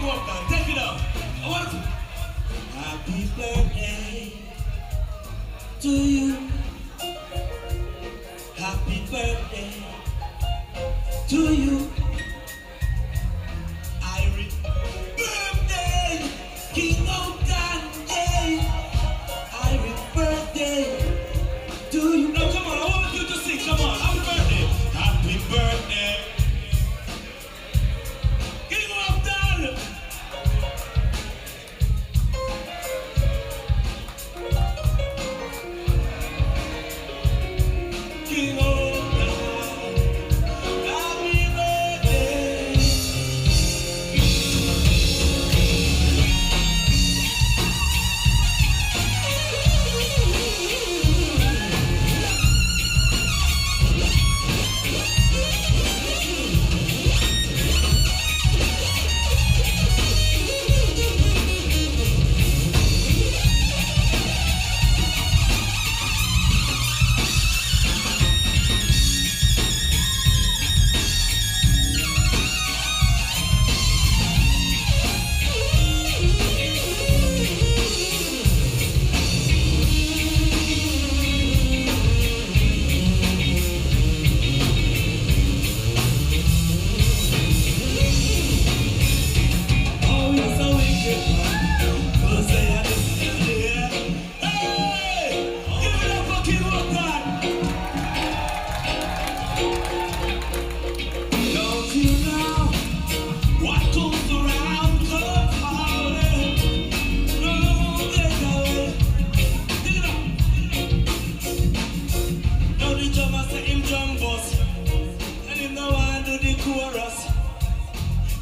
vocal. Take it up. I want to. Happy birthday to you. Happy birthday to you. Irish birthday, King of Dante. Irish birthday to you. Now come on, I want you to sing. Come on, happy birthday. Happy birthday. King of Dante. King of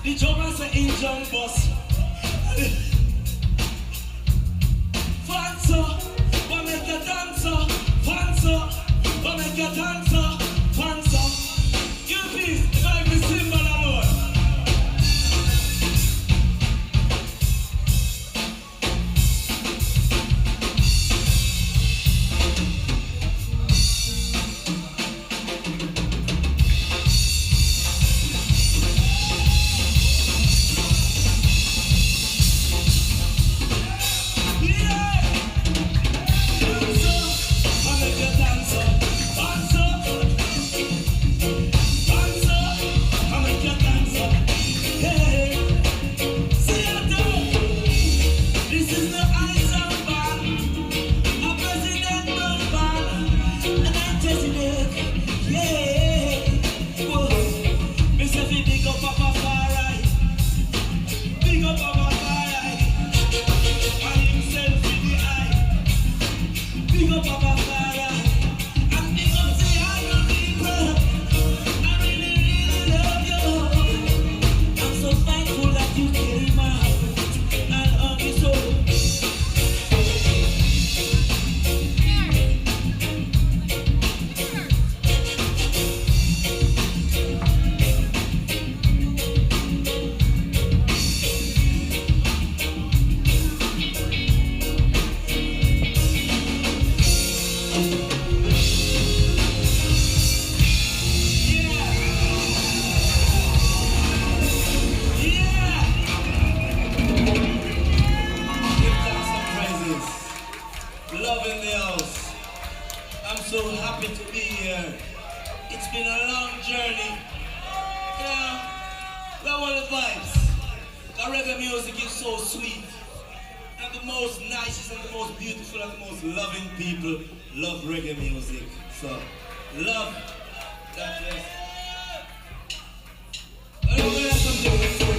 the drummer say in jump bus. Fancy, what make you dancer? Fancy, what make you dancer? Fancy, you please, like the symbol alone. So happy to be here. It's been a long journey. Yeah, love all the vibes. The reggae music is so sweet. And the most nicest and the most beautiful and the most loving people love reggae music. So, love. God bless. I don't know something that's so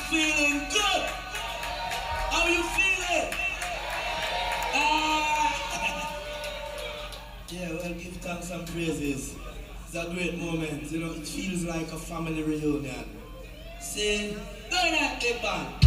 feeling good. How you feeling? Yeah, well, give thanks and praises. It's a great moment, you know, it feels like a family reunion. See, go that big band.